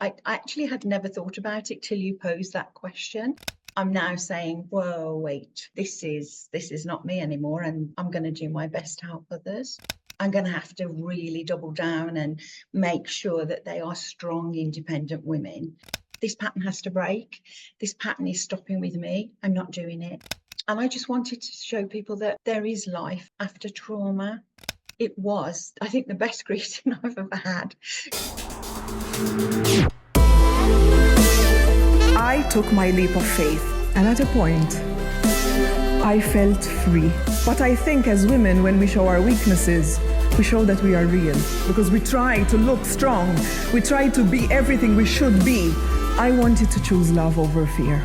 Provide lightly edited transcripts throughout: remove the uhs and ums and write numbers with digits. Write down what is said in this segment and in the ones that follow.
I actually had never thought about it till you posed that question. I'm now saying, whoa, wait, this is not me anymore, and I'm going to do my best to help others. I'm going to have to really double down and make sure that they are strong, independent women. This pattern has to break. This pattern is stopping with me. I'm not doing it. And I just wanted to show people that there is life after trauma. It was, I think, the best greeting I've ever had. I took my leap of faith, and at a point, I felt free. But I think as women, when we show our weaknesses, we show that we are real, because we try to look strong. We try to be everything we should be. I wanted to choose love over fear.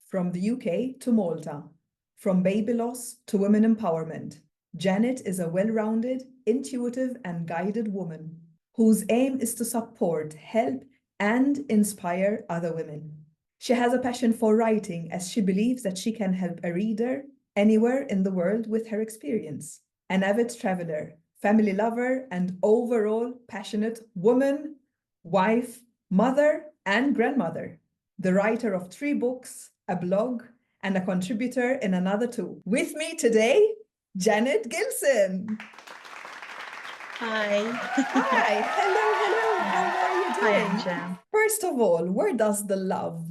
From the UK to Malta, from baby loss to women empowerment, Janet is a well-rounded, intuitive and guided woman whose aim is to support, help and inspire other women. She has a passion for writing, as she believes that she can help a reader anywhere in the world with her experience. An avid traveler, family lover and overall passionate woman, wife, mother and grandmother. The writer of 3 books, a blog and a contributor in another 2. With me today, Janet Gilson. Hi. Hi, hello, how are you doing? Hi, Angel. First of all, where does the love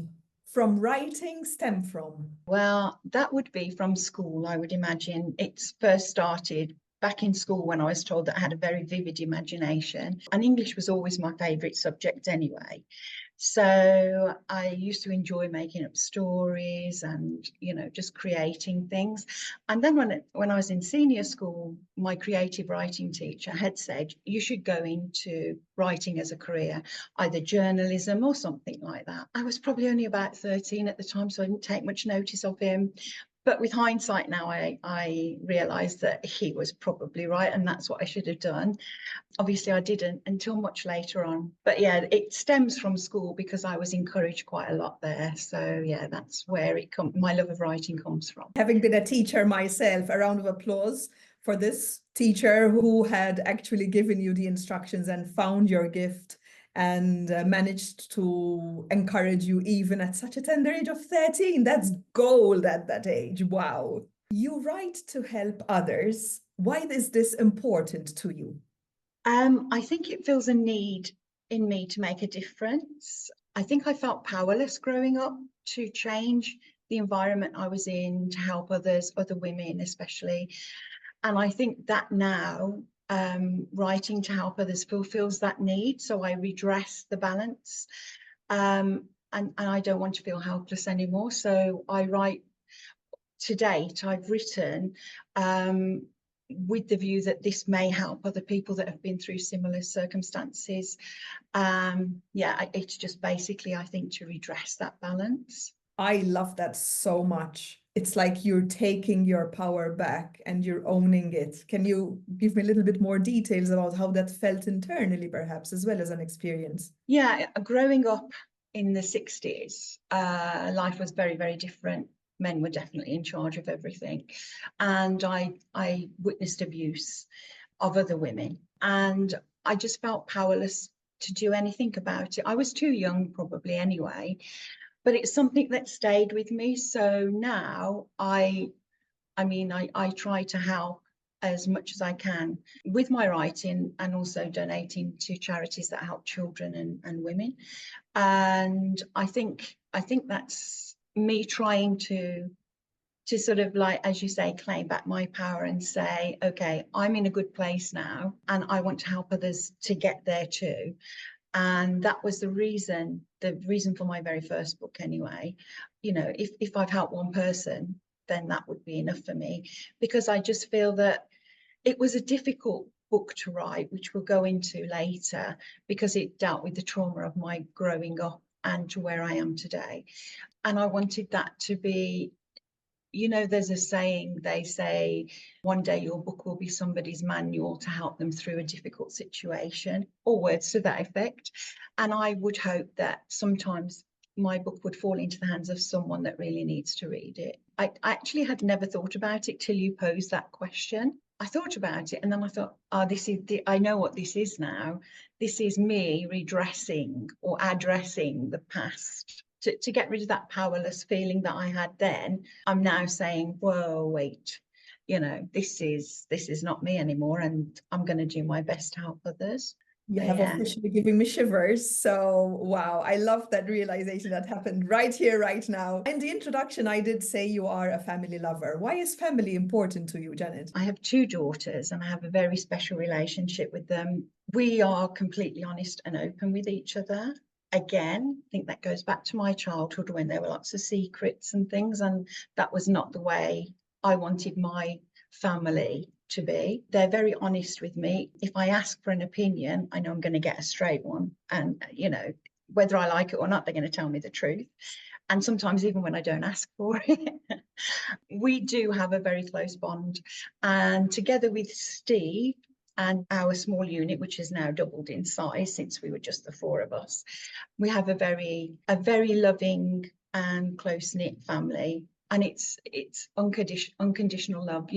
from writing stem from? Well, that would be from school, I would imagine. It's first started back in school when I was told that I had a very vivid imagination. And English was always my favourite subject anyway. So I used to enjoy making up stories and, just creating things. And then when I was in senior school, my creative writing teacher had said, you should go into writing as a career, either journalism or something like that. I was probably only about 13 at the time, so I didn't take much notice of him. But with hindsight now, I realised that he was probably right, and that's what I should have done. Obviously, I didn't until much later on. But yeah, it stems from school because I was encouraged quite a lot there. So yeah, that's where my love of writing comes from. Having been a teacher myself, a round of applause for this teacher who had actually given you the instructions and found your gift and managed to encourage you even at such a tender age of 13. That's gold at that age. Wow. You write to help others. Why is this important to you? I think it feels a need in me to make a difference. I think I felt powerless growing up to change the environment I was in, to help others, other women especially. And I think that now, writing to help others fulfills that need. So I redress the balance. And I don't want to feel helpless anymore. So I write, to date, I've written with the view that this may help other people that have been through similar circumstances. It's just basically, I think, to redress that balance. I love that so much. It's like you're taking your power back and you're owning it. Can you give me a little bit more details about how that felt internally, perhaps, as well as an experience? Yeah, growing up in the 60s, life was very, very different. Men were definitely in charge of everything. And I witnessed abuse of other women. And I just felt powerless to do anything about it. I was too young, probably anyway. But it's something that stayed with me. So now I try to help as much as I can with my writing and also donating to charities that help children and women. And I think that's me trying to sort of, like, as you say, claim back my power and say, okay, I'm in a good place now and I want to help others to get there too. And that was the reason for my very first book anyway. If I've helped one person, then that would be enough for me, because I just feel that it was a difficult book to write, which we'll go into later, because it dealt with the trauma of my growing up and to where I am today. And I wanted that to be, there's a saying, they say, one day your book will be somebody's manual to help them through a difficult situation, or words to that effect. And I would hope that sometimes my book would fall into the hands of someone that really needs to read it. I actually had never thought about it till you posed that question. I thought about it, and then I thought, oh, I know what this is now. This is me redressing or addressing the past. To get rid of that powerless feeling that I had then, I'm now saying, whoa, wait, this is not me anymore, and I'm going to do my best to help others. You have Yeah. officially giving me shivers. So, wow, I love that realization that happened right here, right now. In the introduction, I did say you are a family lover. Why is family important to you, Janet? I have 2 daughters, and I have a very special relationship with them. We are completely honest and open with each other. Again, I think that goes back to my childhood when there were lots of secrets and things, and that was not the way I wanted my family to be. They're very honest with me. If I ask for an opinion, I know I'm going to get a straight one. And, whether I like it or not, they're going to tell me the truth. And sometimes even when I don't ask for it. We do have a very close bond. And together with Steve and our small unit, which has now doubled in size since we were just the 4 of us, we have a very loving and close-knit family. And it's unconditional love.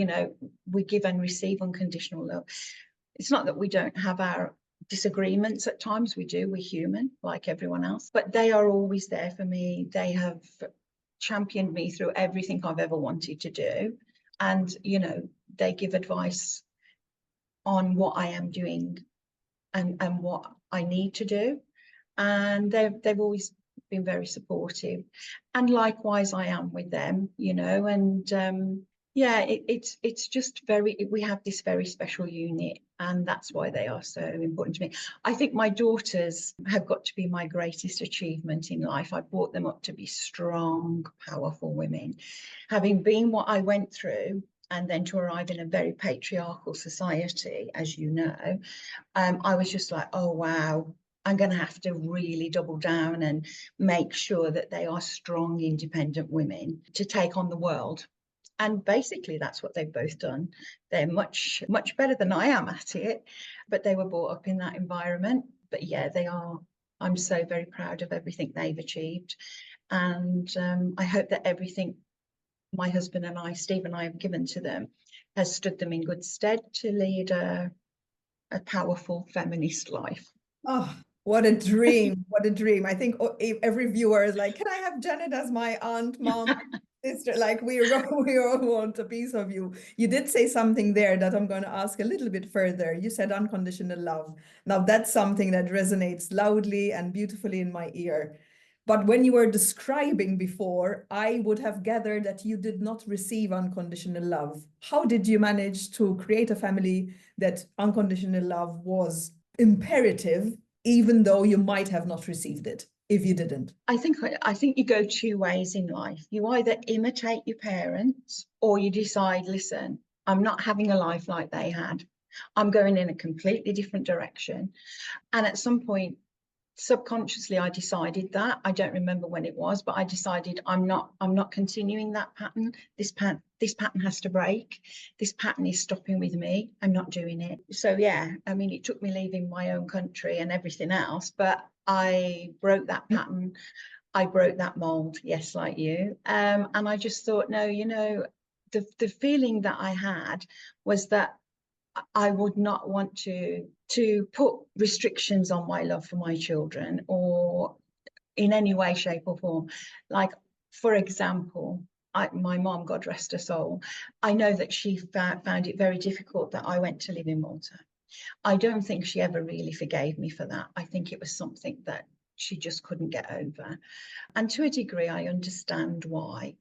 We give and receive unconditional love. It's not that we don't have our disagreements at times. We do. We're human like everyone else, but they are always there for me. They have championed me through everything I've ever wanted to do, and they give advice on what I am doing and what I need to do, and they've always been very supportive, and likewise I am with them, and yeah, it's just we have this very special unit, and that's why they are so important to me. I think my daughters have got to be my greatest achievement in life. I brought them up to be strong, powerful women. Having been what I went through, and then to arrive in a very patriarchal society, as you know, I was just like, oh, wow, I'm going to have to really double down and make sure that they are strong, independent women to take on the world. And basically, that's what they've both done. They're much, much better than I am at it, but they were brought up in that environment. But yeah, they are. I'm so very proud of everything they've achieved. And I hope that everything my husband and I, Steve and I, have given to them has stood them in good stead to lead a powerful feminist life. Oh, what a dream. What a dream. I think every viewer is like, can I have Janet as my aunt, mom, sister? Like we all want a piece of you. You did say something there that I'm going to ask a little bit further. You said unconditional love. Now that's something that resonates loudly and beautifully in my ear. But when you were describing before, I would have gathered that you did not receive unconditional love. How did you manage to create a family that unconditional love was imperative, even though you might have not received it if you didn't? I think you go 2 ways in life. You either imitate your parents, or you decide, listen, I'm not having a life like they had. I'm going in a completely different direction. And at some point, subconsciously, I decided that. I don't remember when it was, but I decided I'm not continuing that pattern. This pattern has to break. This pattern is stopping with me. I'm not doing it. So yeah, I mean, it took me leaving my own country and everything else, but I broke that pattern. I broke that mold, yes, like you. And I just thought, no, the feeling that I had was that I would not want to put restrictions on my love for my children, or in any way, shape or form. Like, for example, my mom, God rest her soul, I know that she found it very difficult that I went to live in Malta. I don't think she ever really forgave me for that. I think it was something that she just couldn't get over. And to a degree, I understand why.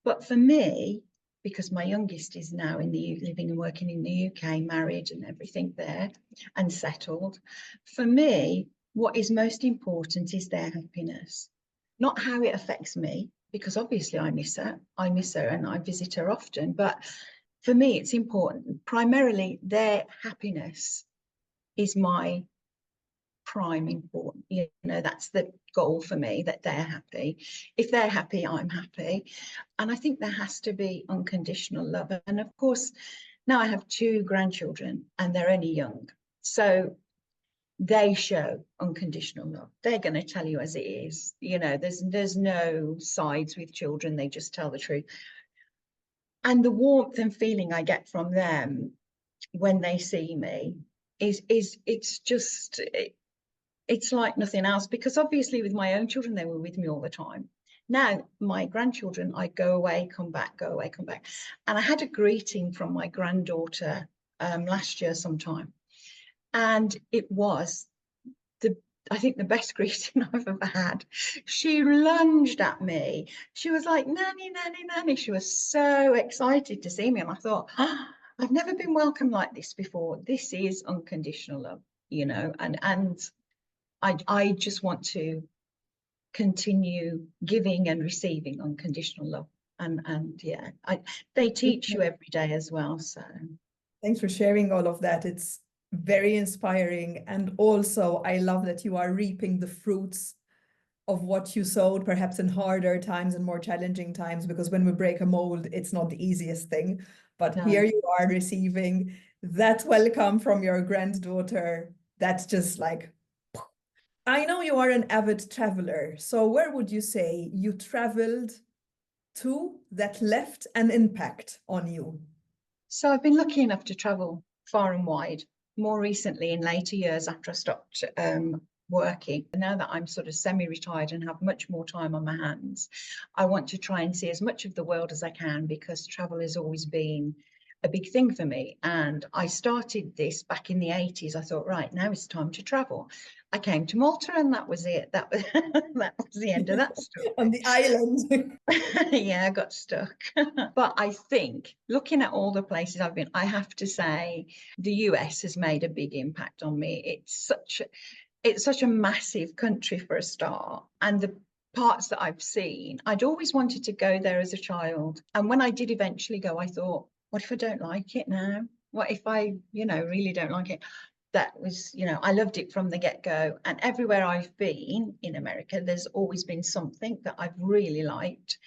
But for me, because my youngest is now living and working in the UK, married and everything there, and settled, for me, what is most important is their happiness, not how it affects me, because obviously I miss her and I visit her often. But for me, it's important. Primarily, their happiness is my prime important. That's the goal for me, that they're happy. If they're happy, I'm happy. And I think there has to be unconditional love. And of course, now I have 2 grandchildren and they're only young, so they show unconditional love. They're going to tell you as it is. There's no sides with children. They just tell the truth. And the warmth and feeling I get from them when they see me it's just it's like nothing else, because obviously with my own children, they were with me all the time. Now my grandchildren, I go away, come back, go away, come back. And I had a greeting from my granddaughter last year sometime, and it was I think the best greeting I've ever had. She lunged at me. She was like, "Nanny, nanny, nanny." She was so excited to see me. And I thought, I've never been welcomed like this before. This is unconditional love, and I just want to continue giving and receiving unconditional love. And yeah, they teach you every day as well. So thanks for sharing all of that. It's very inspiring. And also, I love that you are reaping the fruits of what you sowed, perhaps in harder times and more challenging times, because when we break a mold, it's not the easiest thing. But no. here you are receiving that welcome from your granddaughter. That's just like, I know you are an avid traveler. So where would you say you traveled to that left an impact on you? So I've been lucky enough to travel far and wide, more recently in later years after I stopped working. Now that I'm sort of semi-retired and have much more time on my hands, I want to try and see as much of the world as I can, because travel has always been a big thing for me. And I started this back in the 80s. I thought, right, now it's time to travel. I came to Malta and that was it. That was the end of that story. On the island. Yeah, I got stuck. But I think looking at all the places I've been, I have to say the US has made a big impact on me. It's such a massive country for a start. And the parts that I've seen, I'd always wanted to go there as a child. And when I did eventually go, I thought, what if I don't like it now? What if I, really don't like it? That was, I loved it from the get-go. And everywhere I've been in America, there's always been something that I've really liked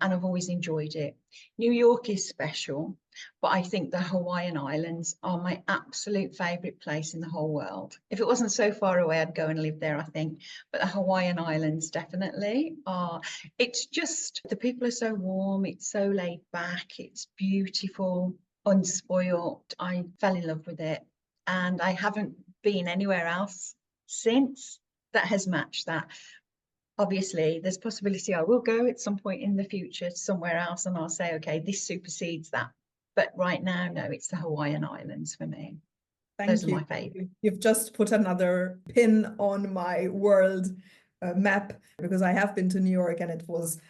and I've always enjoyed it. New York is special, but I think the Hawaiian Islands are my absolute favorite place in the whole world. If it wasn't so far away, I'd go and live there, I think. But the Hawaiian Islands definitely are. It's just, the people are so warm, it's so laid back, it's beautiful, unspoilt. I fell in love with it. And I haven't been anywhere else since that has matched that. Obviously, there's possibility I will go at some point in the future somewhere else and I'll say, okay, this supersedes that. But right now, no, it's the Hawaiian Islands for me. Those are my favorite. You've just put another pin on my world map, because I have been to New York and it was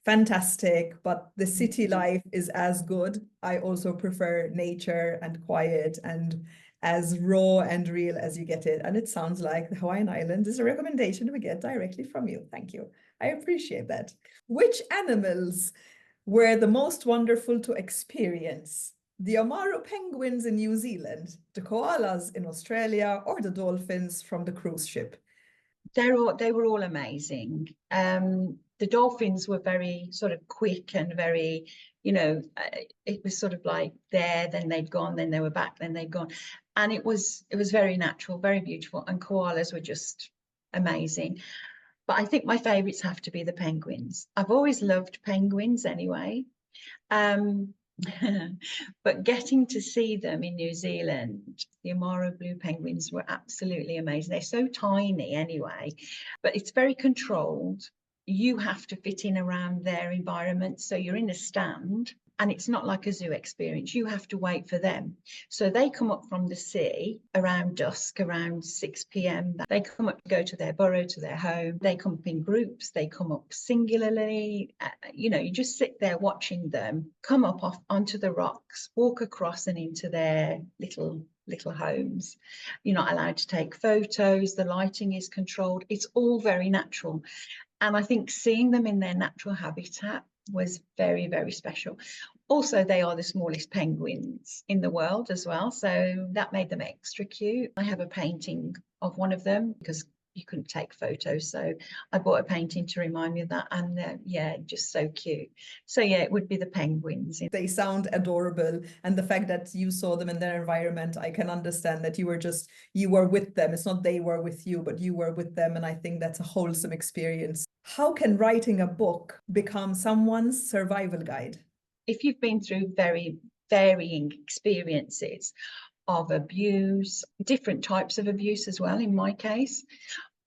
fantastic, but the city life is as good. I also prefer nature and quiet and as raw and real as you get it. And it sounds like the Hawaiian Islands is a recommendation we get directly from you. Thank you. I appreciate that. Which animals were the most wonderful to experience? The Amaro penguins in New Zealand, the koalas in Australia, or the dolphins from the cruise ship? They were all amazing. The dolphins were very sort of quick and very, it was sort of like there, then they'd gone, then they were back, then they'd gone. And it was very natural, very beautiful. And koalas were just amazing. But I think my favorites have to be the penguins. I've always loved penguins anyway. But getting to see them in New Zealand, the Amaro blue penguins were absolutely amazing. They're so tiny anyway, but it's very controlled. You have to fit in around their environment. So you're in a stand and it's not like a zoo experience. You have to wait for them. So they come up from the sea around dusk, around 6 p.m. They come up to go to their burrow, to their home. They come up in groups. They come up singularly. You just sit there watching them come up off onto the rocks, walk across and into their little homes. You're not allowed to take photos. The lighting is controlled. It's all very natural. And I think seeing them in their natural habitat was very, very special. Also, they are the smallest penguins in the world as well. So that made them extra cute. I have a painting of one of them because you couldn't take photos. So I bought a painting to remind me of that. And yeah, just so cute. So yeah, it would be the penguins. They sound adorable. And the fact that you saw them in their environment, I can understand that you were with them. It's not they were with you, but you were with them. And I think that's a wholesome experience. How can writing a book become someone's survival guide? If you've been through very varying experiences, of abuse, different types of abuse as well, in my case.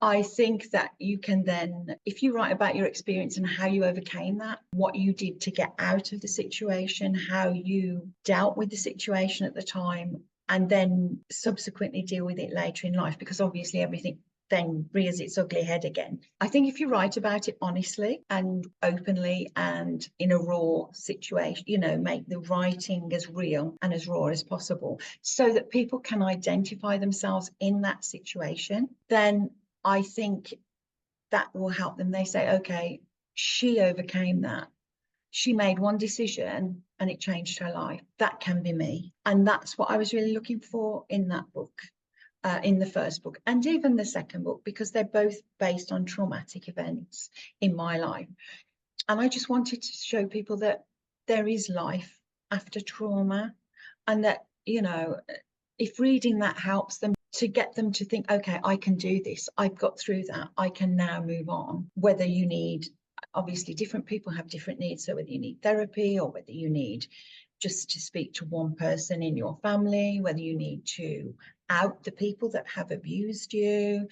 I think that you can then, if you write about your experience and how you overcame that, what you did to get out of the situation, how you dealt with the situation at the time, and then subsequently deal with it later in life, because obviously everything then rears its ugly head again. I think if you write about it honestly and openly and in a raw situation, you know, make the writing as real and as raw as possible so that people can identify themselves in that situation, then I think that will help them. They say, okay, she overcame that. She made one decision and it changed her life. That can be me. And that's what I was really looking for in that book, in the first book, and even the second book, because they're both based on traumatic events in my life. And I just wanted to show people that there is life after trauma, and that, you know, if reading that helps them to get them to think, okay, I can do this. I've got through that. I can now move on. Whether you need, obviously different people have different needs. So whether you need therapy or whether you need just to speak to one person in your family, whether you need to out the people that have abused you,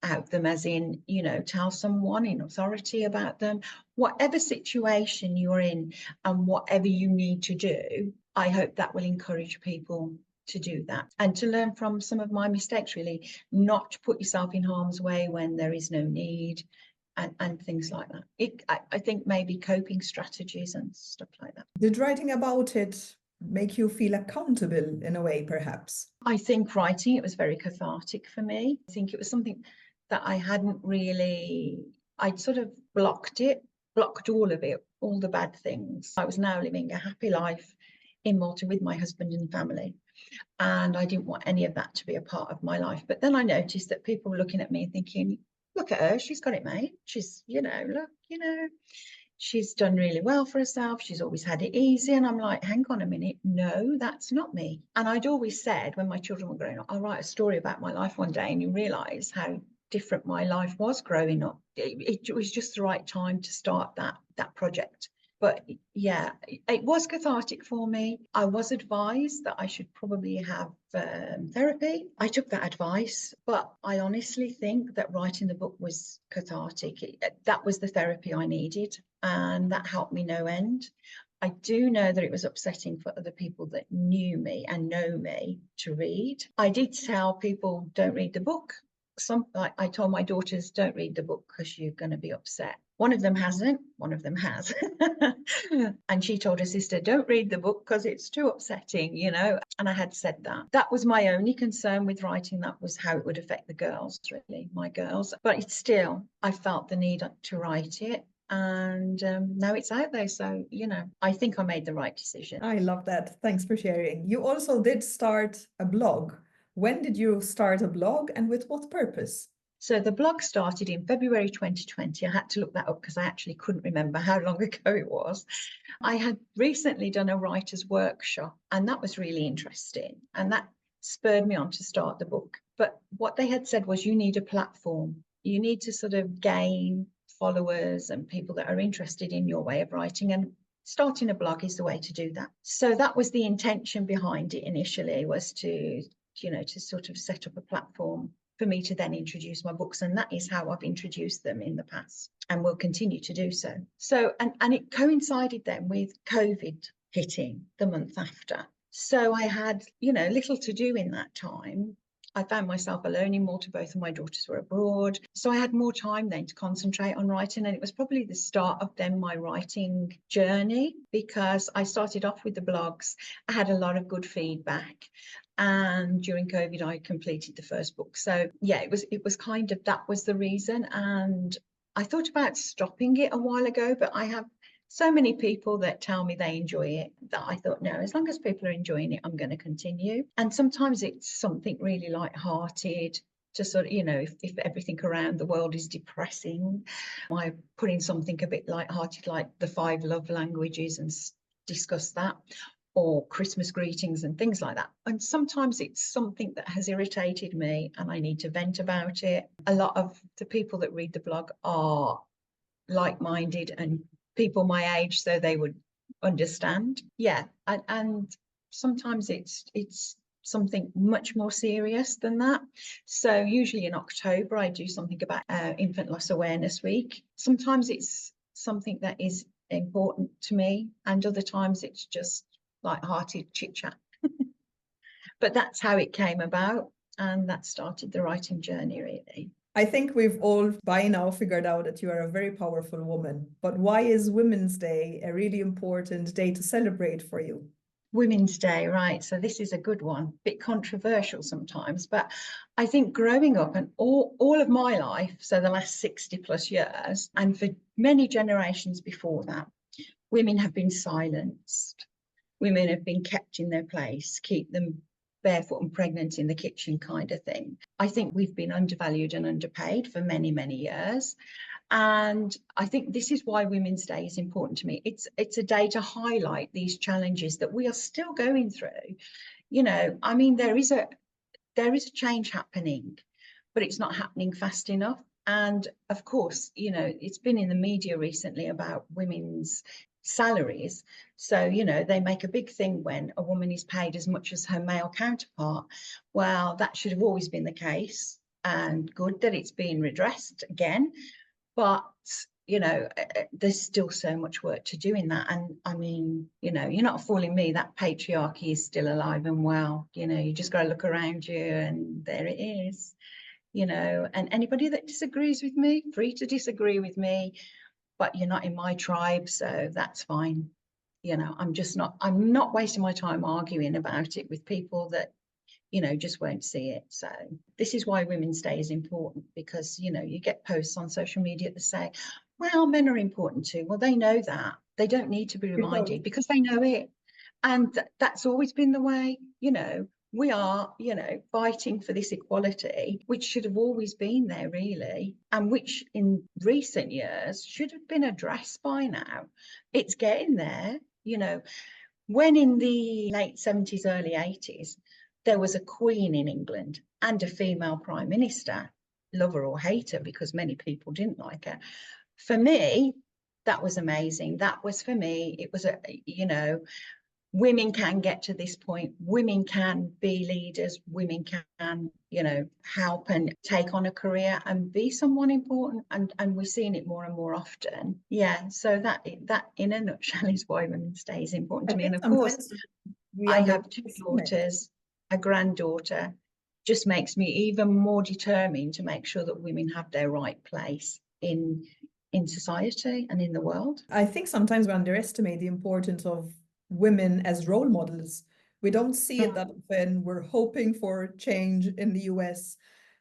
out them as in, you know, tell someone in authority about them, whatever situation you're in and whatever you need to do, I hope that will encourage people to do that and to learn from some of my mistakes, really, not to put yourself in harm's way when there is no need, and things like that. I think maybe coping strategies and stuff like that. Did writing about it make you feel accountable in a way, perhaps? I think writing it was very cathartic for me. I think it was something that I hadn't really, I'd sort of blocked all of it, all the bad things. I was now living a happy life in Malta with my husband and family, and I didn't want any of that to be a part of my life. But then I noticed that people were looking at me thinking, look at her, she's got it made. She's, you know, look, you know, she's done really well for herself. She's always had it easy. And I'm like, hang on a minute. No, that's not me. And I'd always said when my children were growing up, I'll write a story about my life one day, and you realize how different my life was growing up. It was just the right time to start that project. But yeah, it was cathartic for me. I was advised that I should probably have therapy. I took that advice, but I honestly think that writing the book was cathartic. That was the therapy I needed, and that helped me no end. I do know that it was upsetting for other people that knew me and know me to read. I did tell people, don't read the book. I told my daughters, don't read the book because you're going to be upset. One of them hasn't, one of them has. And she told her sister, don't read the book because it's too upsetting, you know. And I had said that. That was my only concern with writing. That was how it would affect the girls, really, my girls. But it's still, I felt the need to write it. And now it's out there. So, you know, I think I made the right decision. I love that. Thanks for sharing. You also did start a blog. When did you start a blog, and with what purpose? So the blog started in February 2020. I had to look that up because I actually couldn't remember how long ago it was. I had recently done a writer's workshop, and that was really interesting. And that spurred me on to start the book. But what they had said was, you need a platform. You need to sort of gain followers and people that are interested in your way of writing, and starting a blog is the way to do that. So that was the intention behind it initially, was to, you know, to sort of set up a platform for me to then introduce my books. And that is how I've introduced them in the past and will continue to do so. So, and it coincided then with COVID hitting the month after. So I had, you know, little to do in that time. I found myself alone in Malta. Both of my daughters were abroad. So I had more time then to concentrate on writing. And it was probably the start of then my writing journey, because I started off with the blogs. I had a lot of good feedback. And during COVID, I completed the first book. So yeah, it was kind of, that was the reason. And I thought about stopping it a while ago, but I have so many people that tell me they enjoy it that I thought, no, as long as people are enjoying it, I'm going to continue. And sometimes it's something really light-hearted to sort of, you know, if everything around the world is depressing, I put in something a bit light-hearted, like the 5 love languages, and discuss that, or Christmas greetings and things like that. And sometimes it's something that has irritated me and I need to vent about it. A lot of the people that read the blog are like-minded and people my age, so they would understand. Yeah, and sometimes it's something much more serious than that. So usually in October, I do something about Infant Loss Awareness Week. Sometimes it's something that is important to me, and other times it's just light-hearted chit-chat. But that's how it came about, and that started the writing journey, really. I think we've all by now figured out that you are a very powerful woman. But why is Women's Day a really important day to celebrate for you? Women's Day, right? So this is a good one, bit controversial sometimes, but I think growing up and all of my life, so the last 60 plus years, and for many generations before that, women have been silenced. Women have been kept in their place, keep them barefoot and pregnant in the kitchen kind of thing. I think we've been undervalued and underpaid for many, many years. And I think this is why Women's Day is important to me. It's a day to highlight these challenges that we are still going through. You know, I mean, there is a change happening, but it's not happening fast enough. And of course, you know, it's been in the media recently about women's salaries. So, you know, they make a big thing when a woman is paid as much as her male counterpart. Well, that should have always been the case, and good that it's being redressed again. But, you know, there's still so much work to do in that. And I mean, you know, you're not fooling me, that patriarchy is still alive and well. You know, you just got to look around you and there it is, you know. And anybody that disagrees with me, free to disagree with me, but you're not in my tribe, so that's fine. You know, I'm not wasting my time arguing about it with people that, you know, just won't see it. So this is why Women's Day is important, because, you know, you get posts on social media that say, well, men are important too. Well, they know that. They don't need to be reminded because they know it. And that's always been the way, you know. We are, you know, fighting for this equality, which should have always been there, really, and which in recent years should have been addressed by now. It's getting there, you know. When in the late 70s, early 80s, there was a queen in England and a female prime minister, love her or hate her, because many people didn't like her. For me, that was amazing. That was, for me, it was a, you know, women can get to this point. Women can be leaders. Women can, you know, help and take on a career and be someone important. And we're seeing it more and more often. Yeah. So that in a nutshell is why Women's Day is important to me. And of course, I have two daughters, a granddaughter. Just makes me even more determined to make sure that women have their right place in society and in the world. I think sometimes we underestimate the importance of women as role models. We don't see it that often. We're hoping for change in the US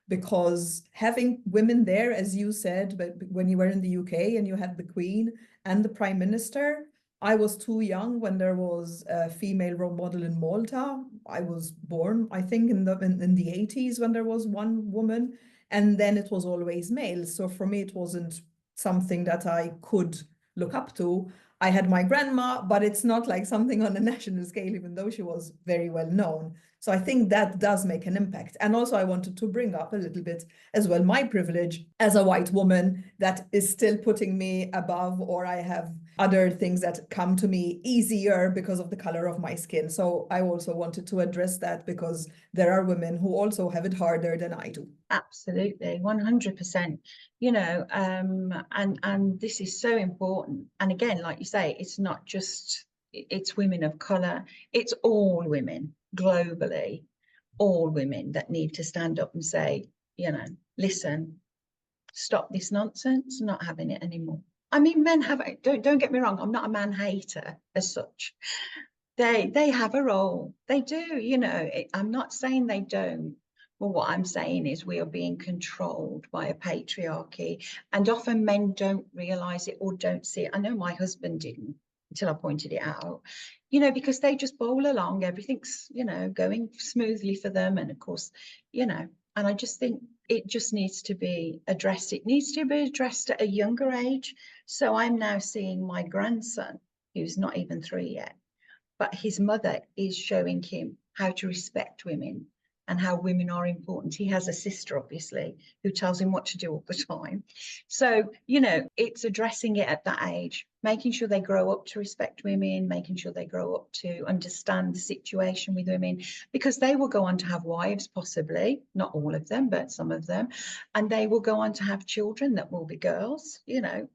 because having women there, as you said, but when you were in the UK and you had the Queen and the Prime Minister, I was too young when there was a female role model in Malta. I was born, I think, in the 80s when there was one woman, and then it was always male. So for me, it wasn't something that I could look up to. I had my grandma, but it's not like something on a national scale, even though she was very well known. So I think that does make an impact. And also I wanted to bring up a little bit as well my privilege as a white woman that is still putting me above, or I have other things that come to me easier because of the color of my skin. So I also wanted to address that because there are women who also have it harder than I do. Absolutely, 100%. You know, and this is so important. And again, like you say, it's not just, it's women of color, it's all women globally, all women that need to stand up and say, you know, listen, stop this nonsense, not having it anymore. I mean, men have, don't get me wrong, I'm not a man hater as such. They have a role, they do, you know. I'm not saying they don't. Well, what I'm saying is we are being controlled by a patriarchy, and often men don't realize it or don't see it. I know my husband didn't until I pointed it out, you know, because they just bowl along, everything's, you know, going smoothly for them. And of course, you know, and I just think it just needs to be addressed. It needs to be addressed at a younger age. So I'm now seeing my grandson, who's not even 3 yet, but his mother is showing him how to respect women, and how women are important. He has a sister, obviously, who tells him what to do all the time. So, you know, it's addressing it at that age, making sure they grow up to respect women, making sure they grow up to understand the situation with women, because they will go on to have wives, possibly, not all of them, but some of them, and they will go on to have children that will be girls, you know,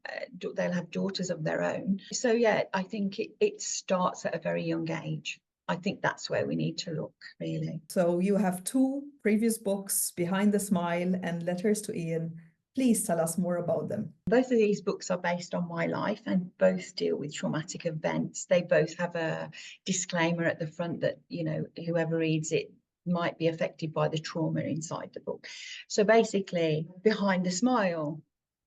they'll have daughters of their own. So, yeah, I think it starts at a very young age. I think that's where we need to look, really. So you have 2 previous books, Behind the Smile and Letters to Ian. Please tell us more about them. Both of these books are based on my life and both deal with traumatic events. They both have a disclaimer at the front that, you know, whoever reads it might be affected by the trauma inside the book. So basically, Behind the Smile,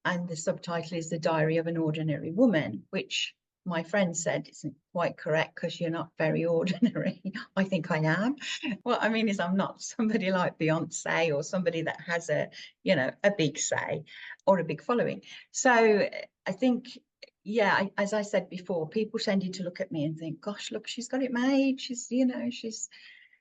and the subtitle is The Diary of an Ordinary Woman, which my friend said isn't quite correct because you're not very ordinary. I think I am. What I mean is I'm not somebody like Beyonce or somebody that has a, you know, a big say or a big following. So I think, yeah, as I said before, people tended to look at me and think, gosh, look, she's got it made. She's, you know, she's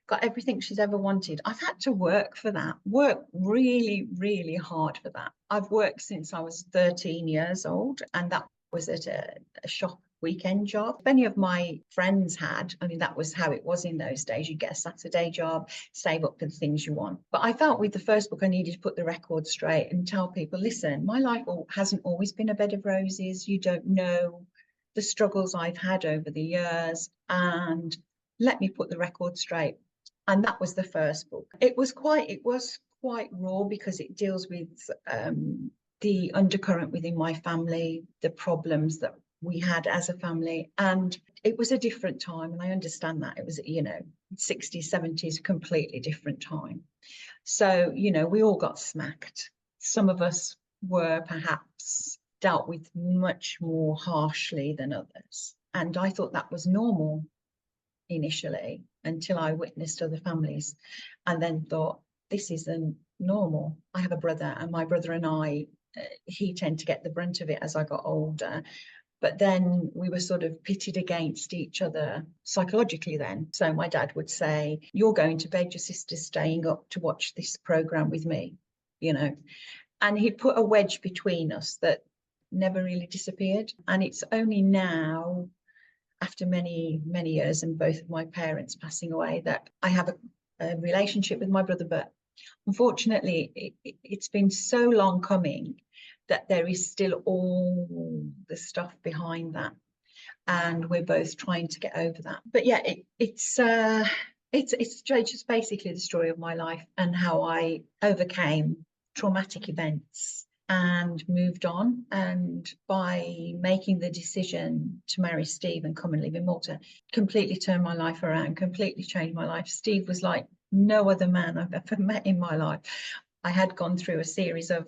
got everything she's ever wanted. I've had to work for that, work really, really hard for that. I've worked since I was 13 years old, and that was at a shop weekend job. If any of my friends had, I mean, that was how it was in those days. You get a Saturday job, save up for the things you want. But I felt with the first book, I needed to put the record straight and tell people, listen, my life hasn't always been a bed of roses. You don't know the struggles I've had over the years, and let me put the record straight. And that was the first book. It was quite raw because it deals with the undercurrent within my family, the problems that we had as a family. And it was a different time. And I understand that. It was, you know, 60s, 70s, completely different time. So, you know, we all got smacked. Some of us were perhaps dealt with much more harshly than others. And I thought that was normal initially, until I witnessed other families and then thought, this isn't normal. I have a brother, and my brother and I, he tended to get the brunt of it as I got older. But then we were sort of pitted against each other psychologically then. So my dad would say, you're going to bed, your sister's staying up to watch this program with me, you know. And he put a wedge between us that never really disappeared. And it's only now, after many, many years and both of my parents passing away, that I have a relationship with my brother. But unfortunately, it's been so long coming that there is still all the stuff behind that. And we're both trying to get over that. But yeah, it's just basically the story of my life and how I overcame traumatic events and moved on. And by making the decision to marry Steve and come and live in Malta, completely turned my life around, completely changed my life. Steve was like no other man I've ever met in my life. I had gone through a series of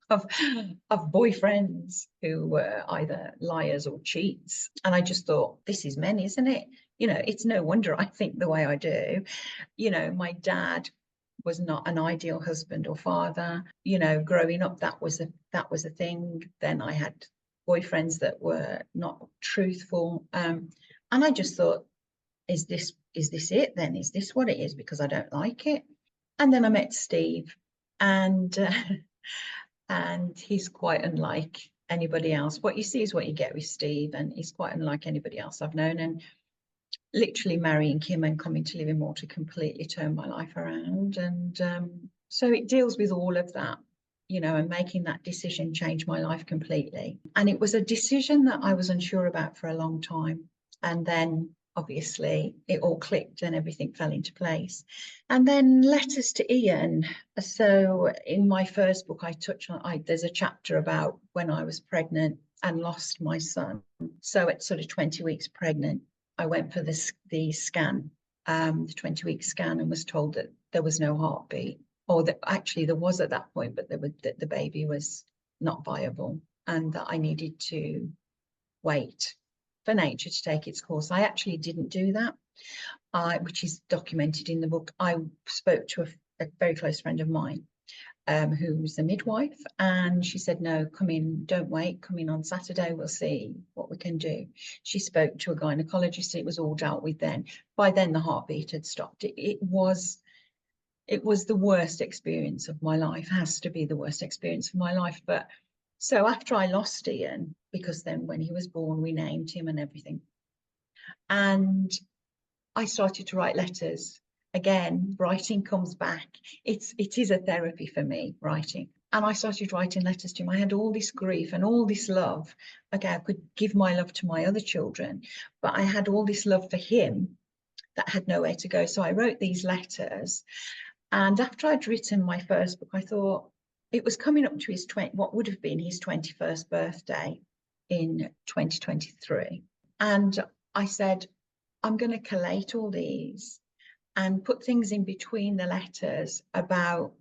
of boyfriends who were either liars or cheats. And I just thought, this is men, isn't it? You know, it's no wonder I think the way I do. You know, my dad was not an ideal husband or father. You know, growing up, that was a thing. Then I had boyfriends that were not truthful. And I just thought, is this it then? Is this what it is? Because I don't like it. And then I met Steve, and he's quite unlike anybody else. What you see is what you get with Steve, and he's quite unlike anybody else I've known. And literally marrying Kim and coming to live in Malta completely turned my life around. And so it deals with all of that, you know, and making that decision changed my life completely. And it was a decision that I was unsure about for a long time. And then obviously it all clicked and everything fell into place. And then Letters to Ian. So in my first book, I touch on, there's a chapter about when I was pregnant and lost my son. So at sort of 20 weeks pregnant, I went for the scan, the 20-week scan, and was told that there was no heartbeat, or that actually there was at that point, but that the baby was not viable and that I needed to wait for nature to take its course. I actually didn't do that, which is documented in the book. I spoke to a very close friend of mine who's a midwife, and she said, no, come in, don't wait, come in on Saturday, we'll see what we can do. She spoke to a gynecologist, it was all dealt with then. By then the heartbeat had stopped. It was it was the worst experience of my life, has to be the worst experience of my life. But so after I lost Ian, because then when he was born, we named him and everything. And I started to write letters. Again, writing comes back. It is a therapy for me, writing. And I started writing letters to him. I had all this grief and all this love. Okay, I could give my love to my other children, but I had all this love for him that had nowhere to go. So I wrote these letters. And after I'd written my first book, I thought it was coming up to his what would have been his 21st birthday in 2023. And I said, I'm going to collate all these and put things in between the letters about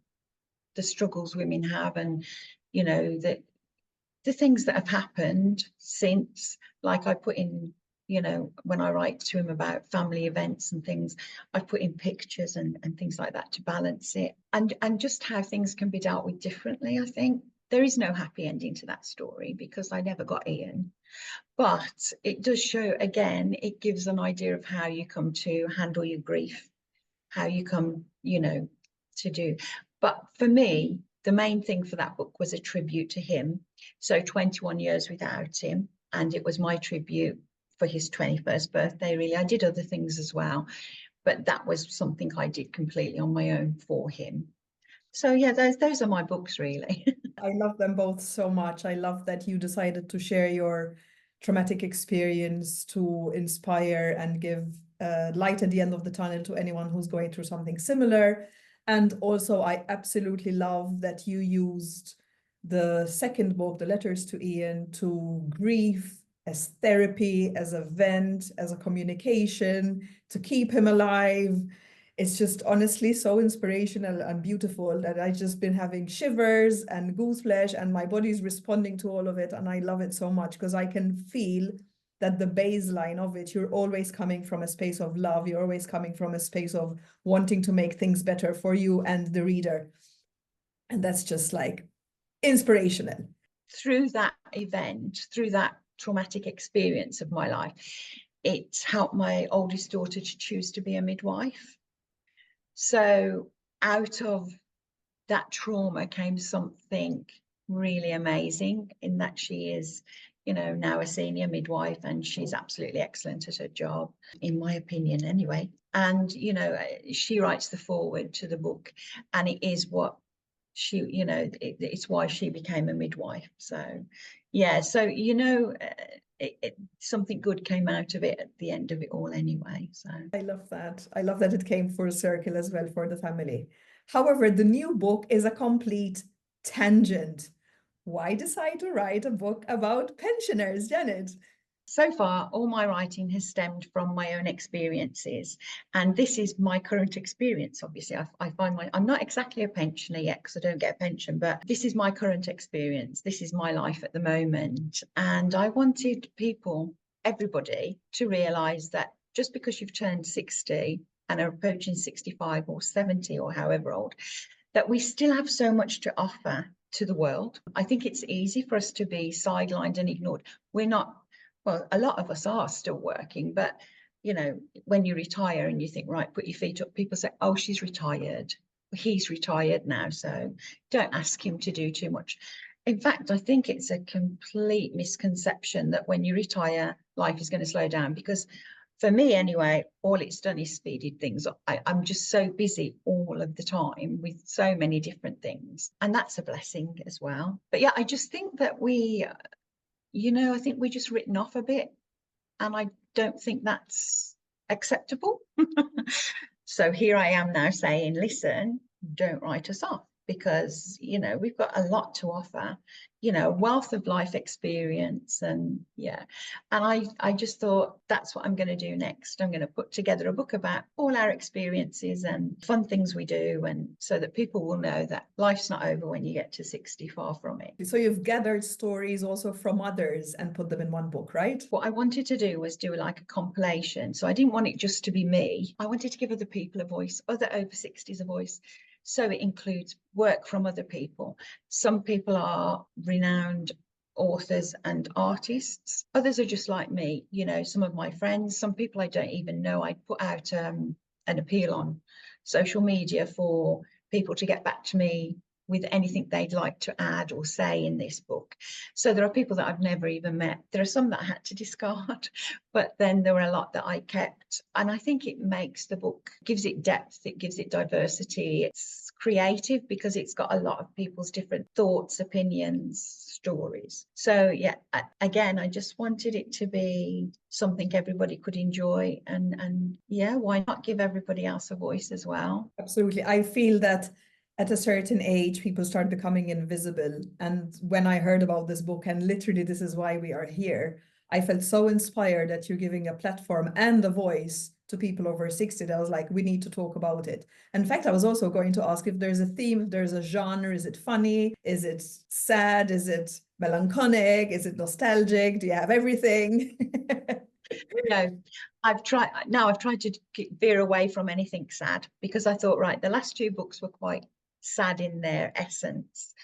the struggles women have, and you know, the things that have happened since, like I put in, you know, when I write to him about family events and things, I put in pictures and things like that to balance it, and just how things can be dealt with differently. I think there is no happy ending to that story because I never got Ian, but it does show, again, it gives an idea of how you come to handle your grief, how you come, you know, to do. But for me, the main thing for that book was a tribute to him. So 21 years without him, and it was my tribute for his 21st birthday, really. I did other things as well, but that was something I did completely on my own for him. So yeah, those are my books, really. I love them both so much. I love that you decided to share your traumatic experience to inspire and give light at the end of the tunnel to anyone who's going through something similar. And also, I absolutely love that you used the second book, The Letters to Ian, to grieve as therapy, as a vent, as a communication, to keep him alive. It's just honestly so inspirational and beautiful that I've just been having shivers and gooseflesh, and my body's responding to all of it. And I love it so much because I can feel that the baseline of it, you're always coming from a space of love. You're always coming from a space of wanting to make things better for you and the reader. And that's just like inspirational. Through that event, through that traumatic experience of my life, it helped my oldest daughter to choose to be a midwife. So out of that trauma came something really amazing, in that she is, you know, now a senior midwife, and she's absolutely excellent at her job, in my opinion anyway. And, you know, she writes the foreword to the book, and it is what she, you know, it's why she became a midwife. So yeah, so, you know, something good came out of it at the end of it all anyway. So I love that. I love that it came full circle as well for the family. However, the new book is a complete tangent. Why decide to write a book about pensioners, Janet? so far, all my writing has stemmed from my own experiences, and this is my current experience. Obviously, I find I'm not exactly a pensioner yet because I don't get a pension, but this is my current experience. This is my life at the moment, and I wanted people, everybody, to realise that just because you've turned 60 and are approaching 65 or 70 or however old, that we still have so much to offer to the world. I think it's easy for us to be sidelined and ignored. We're not, well, a lot of us are still working, but you know, when you retire and you think, right, put your feet up, people say, oh, she's retired. He's retired now, so don't ask him to do too much. In fact, I think it's a complete misconception that when you retire, life is going to slow down, because for me anyway, all it's done is speeded things up. I'm just so busy all of the time with so many different things, and that's a blessing as well. But yeah, I just think that we, you know, I think we're just written off a bit, and I don't think that's acceptable. So here I am now saying, listen, don't write us off, because, you know, we've got a lot to offer, you know, a wealth of life experience. And yeah, and I just thought that's what I'm going to do next. I'm going to put together a book about all our experiences and fun things we do, and so that people will know that life's not over when you get to 60, far from it. So you've gathered stories also from others and put them in one book, right? What I wanted to do was do like a compilation. So I didn't want it just to be me. I wanted to give other people a voice, other over 60s a voice. So it includes work from other people. Some people are renowned authors and artists. Others are just like me, you know, some of my friends, some people I don't even know. I put out an appeal on social media for people to get back to me with anything they'd like to add or say in this book. So there are people that I've never even met. There are some that I had to discard, but then there were a lot that I kept. And I think it makes the book, gives it depth, it gives it diversity. It's creative because it's got a lot of people's different thoughts, opinions, stories. So yeah, again, I just wanted it to be something everybody could enjoy, and yeah, why not give everybody else a voice as well? Absolutely. I feel that at a certain age, people start becoming invisible. And when I heard about this book, and literally this is why we are here, I felt so inspired that you're giving a platform and a voice to people over 60 that I was like, we need to talk about it. In fact, I was also going to ask if there's a theme, if there's a genre. Is it funny? Is it sad? Is it melancholic? Is it nostalgic? Do you have everything? No, I've tried to veer away from anything sad, because I thought, right, the last two books were quite sad in their essence.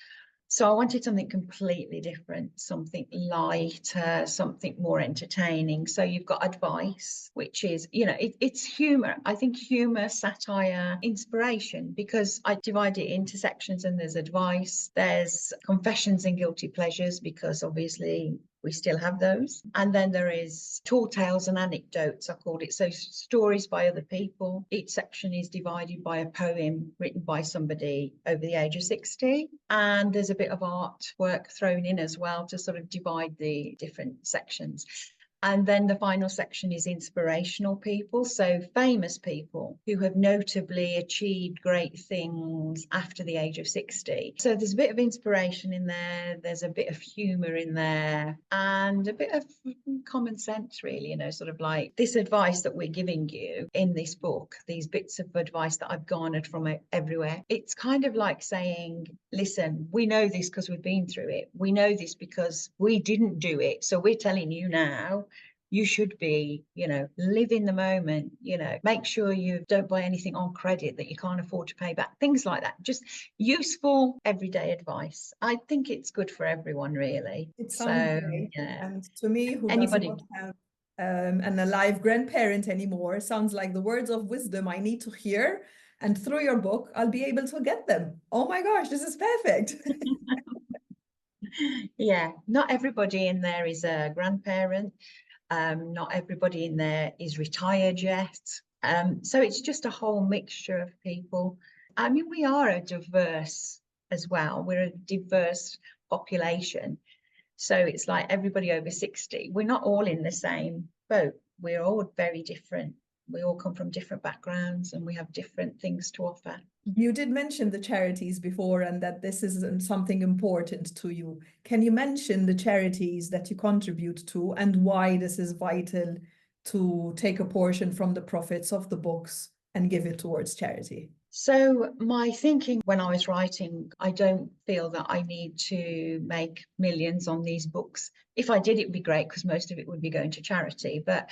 So I wanted something completely different, something lighter, something more entertaining. So you've got advice, which is, it's humor. I think humor, satire, inspiration, because I divide it into sections, and there's advice, there's confessions and guilty pleasures, because obviously we still have those. And then there is tall tales and anecdotes, I called it. So stories by other people. Each section is divided by a poem written by somebody over the age of 60. And there's a bit of artwork thrown in as well to sort of divide the different sections. And then the final section is inspirational people, so famous people who have notably achieved great things after the age of 60. So there's a bit of inspiration in there, there's a bit of humour in there, and a bit of common sense, really, sort of like this advice that we're giving you in this book, these bits of advice that I've garnered from everywhere. It's kind of like saying, listen, we know this because we've been through it. We know this because we didn't do it. So we're telling you now, you should be, live in the moment, make sure you don't buy anything on credit that you can't afford to pay back, things like that. Just useful everyday advice. I think it's good for everyone, really. It sounds great. Yeah. And to me, who Anybody. does not have an alive grandparent anymore, sounds like the words of wisdom I need to hear. And through your book, I'll be able to get them. Oh my gosh, this is perfect. Yeah, not everybody in there is a grandparent. Not everybody in there is retired yet. So it's just a whole mixture of people. I mean, we are a diverse as well. We're a diverse population. So it's like everybody over 60. We're not all in the same boat. We're all very different. We all come from different backgrounds, and we have different things to offer. You did mention the charities before, and that this is something important to you. Can you mention the charities that you contribute to, and why this is vital to take a portion from the profits of the books and give it towards charity? So my thinking when I was writing, I don't feel that I need to make millions on these books. If I did, it would be great, because most of it would be going to charity. But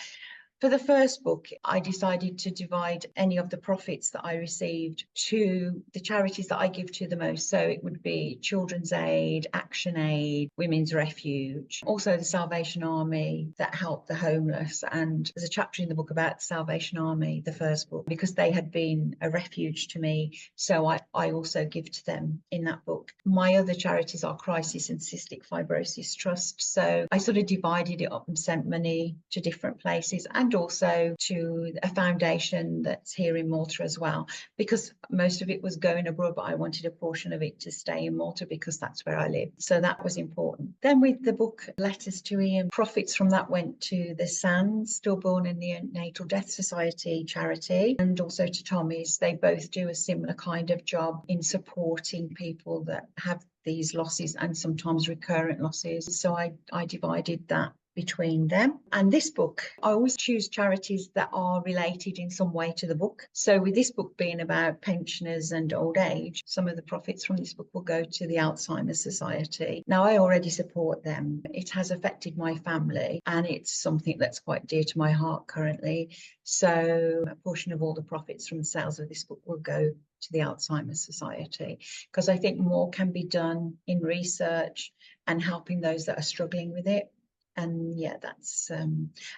for the first book, I decided to divide any of the profits that I received to the charities that I give to the most. So it would be Children's Aid, Action Aid, Women's Refuge, also the Salvation Army that helped the homeless. And there's a chapter in the book about the Salvation Army, the first book, because they had been a refuge to me. So I also give to them in that book. My other charities are Crisis and Cystic Fibrosis Trust. So I sort of divided it up and sent money to different places, and also to a foundation that's here in Malta as well, because most of it was going abroad, but I wanted a portion of it to stay in Malta because that's where I live. So that was important. Then with the book Letters to Ian, profits from that went to the SANS, Stillborn and Neonatal Death Society charity, and also to Tommy's. They both do a similar kind of job in supporting people that have these losses, and sometimes recurrent losses. So I divided that between them. And this book, I always choose charities that are related in some way to the book. So with this book being about pensioners and old age, some of the profits from this book will go to the Alzheimer's Society. Now, I already support them. It has affected my family, and it's something that's quite dear to my heart currently. So a portion of all the profits from the sales of this book will go to the Alzheimer's Society, because I think more can be done in research and helping those that are struggling with it. And yeah, that's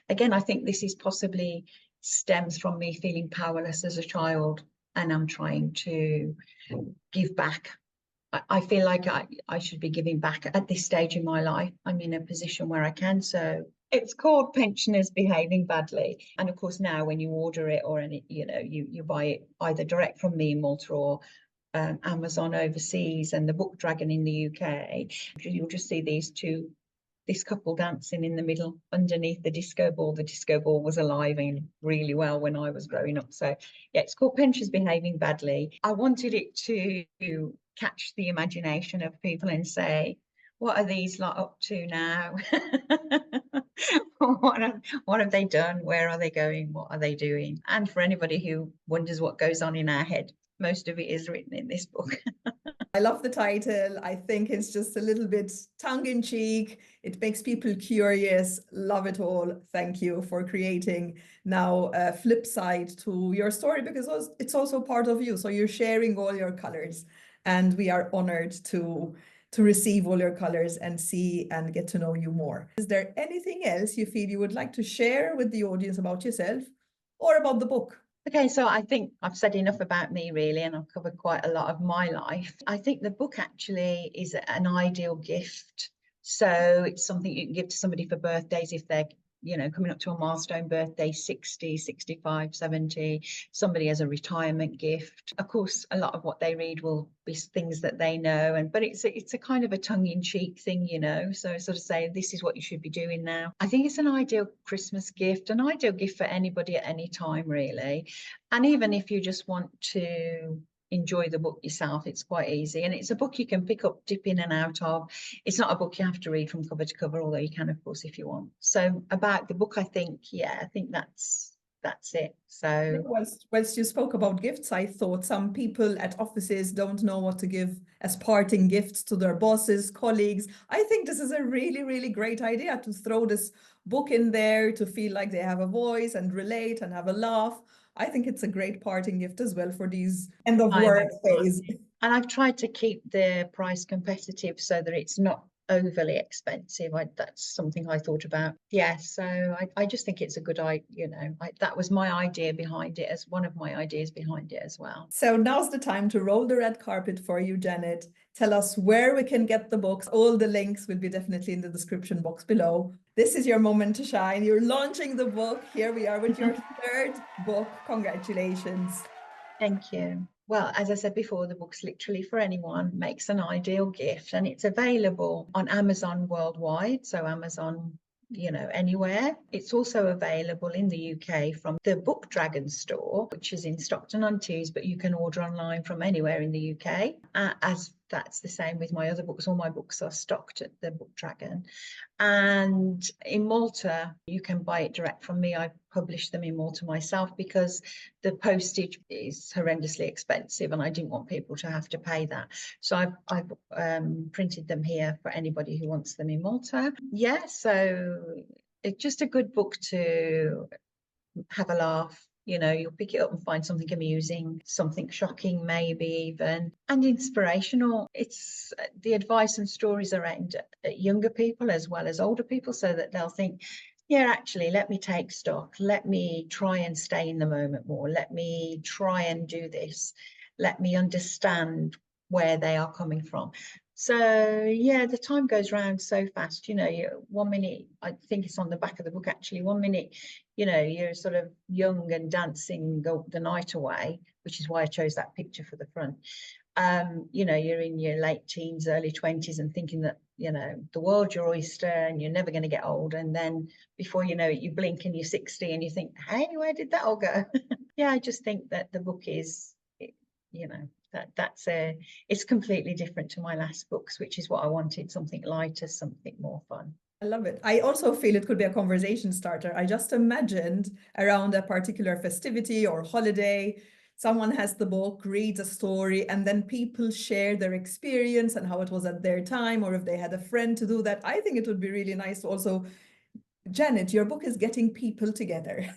again, I think this is possibly stems from me feeling powerless as a child, and I'm trying to give back. I feel like I should be giving back at this stage in my life. I'm in a position where I can. So it's called Pensioners Behaving Badly. And of course, now when you order it or any, you buy it either direct from me in Malta or Amazon overseas and the Book Dragon in the UK, you'll just see this couple dancing in the middle underneath the disco ball. The disco ball was alive and really well when I was growing up. So yeah, it's called Pensioners Behaving Badly. I wanted it to catch the imagination of people and say, what are these lot up to now? What have they done? Where are they going? What are they doing? And for anybody who wonders what goes on in our head, most of it is written in this book. I love the title. I think it's just a little bit tongue-in-cheek. It makes people curious. Love it all. Thank you for creating now a flip side to your story, because it's also part of you. So you're sharing all your colors, and we are honored to receive all your colors and see and get to know you more. Is there anything else you feel you would like to share with the audience about yourself or about the book? Okay, so I think I've said enough about me really, and I've covered quite a lot of my life. I think the book actually is an ideal gift. So it's something you can give to somebody for birthdays if they're coming up to a milestone birthday, 60, 65, 70, somebody as a retirement gift. Of course, a lot of what they read will be things that they know, but it's a kind of a tongue-in-cheek thing, so sort of say, this is what you should be doing now. I think it's an ideal Christmas gift, an ideal gift for anybody at any time, really. And even if you just want to enjoy the book yourself, it's quite easy, and it's a book you can pick up, dip in and out of. It's not a book you have to read from cover to cover, although you can of course if you want. So about the book, I think that's it. So whilst you spoke about gifts, I thought some people at offices don't know what to give as parting gifts to their bosses, colleagues. I think this is a really, really great idea to throw this book in there to feel like they have a voice and relate and have a laugh. I think it's a great parting gift as well for these end of work phase. And I've tried to keep the price competitive so that it's not overly expensive. That's something I thought about. Yeah, so I just think it's a good idea. That was my idea behind it, as one of my ideas behind it as well. So now's the time to roll the red carpet for you, Janet. Tell us where we can get the books. All the links will be definitely in the description box below. This is your moment to shine. You're launching the book. Here we are with your third book. Congratulations. Thank you. Well, as I said before, the book's literally for anyone, makes an ideal gift, and it's available on Amazon worldwide. So Amazon, anywhere. It's also available in the UK from the Book Dragon store, which is in Stockton-on-Tees, but you can order online from anywhere in the UK. As that's the same with my other books. All my books are stocked at the Book Dragon. And in Malta, you can buy it direct from me. I publish them in Malta myself because the postage is horrendously expensive and I didn't want people to have to pay that. So I've printed them here for anybody who wants them in Malta. Yeah, so it's just a good book to have a laugh. You'll pick it up and find something amusing, something shocking, maybe even, and inspirational. It's the advice and stories are aimed at younger people as well as older people, so that they'll think, yeah, actually, let me take stock. Let me try and stay in the moment more. Let me try and do this. Let me understand where they are coming from. So yeah, the time goes round so fast. 1 minute, I think it's on the back of the book actually, 1 minute, you're sort of young and dancing the night away, which is why I chose that picture for the front. You're in your late teens, early 20s and thinking that, the world's your oyster and you're never going to get old. And then before you know it, you blink and you're 60 and you think, hey, where did that all go? Yeah, I just think that the book is, it's completely different to my last books, which is what I wanted, something lighter, something more fun. I love it. I also feel it could be a conversation starter. I just imagined around a particular festivity or holiday, someone has the book, reads a story, and then people share their experience and how it was at their time, or if they had a friend to do that. I think it would be really nice to also, Janet, your book is getting people together.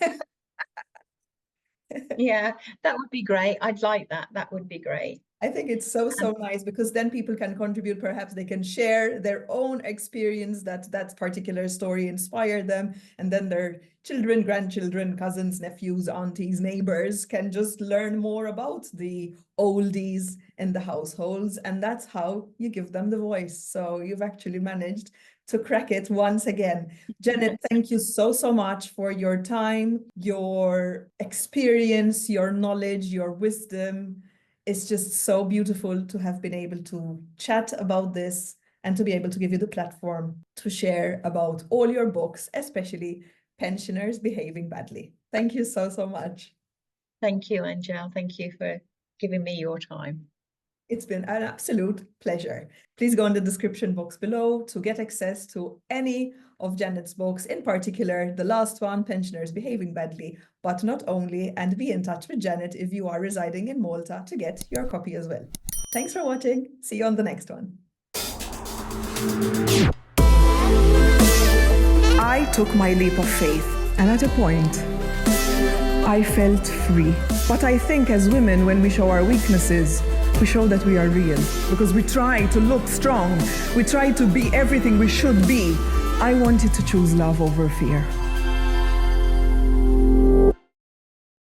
Yeah, that would be great. I'd like that. That would be great. I think it's so nice, because then people can contribute. Perhaps they can share their own experience, that particular story inspired them, and then their children, grandchildren, cousins, nephews, aunties, neighbors can just learn more about the oldies in the households, and that's how you give them the voice. So you've actually managed to crack it once again. Janet, thank you so much for your time, your experience, your knowledge, your wisdom. It's just so beautiful to have been able to chat about this and to be able to give you the platform to share about all your books, especially Pensioners Behaving Badly. Thank you so much. Thank you, Angel. Thank you for giving me your time. It's been an absolute pleasure. Please go in the description box below to get access to any of Janet's books, in particular, the last one, Pensioners Behaving Badly, but not only, and be in touch with Janet if you are residing in Malta to get your copy as well. Thanks for watching. See you on the next one. I took my leap of faith, and at a point, I felt free. But I think as women, when we show our weaknesses, we show that we are real, because we try to look strong. We try to be everything we should be. I wanted to choose love over fear.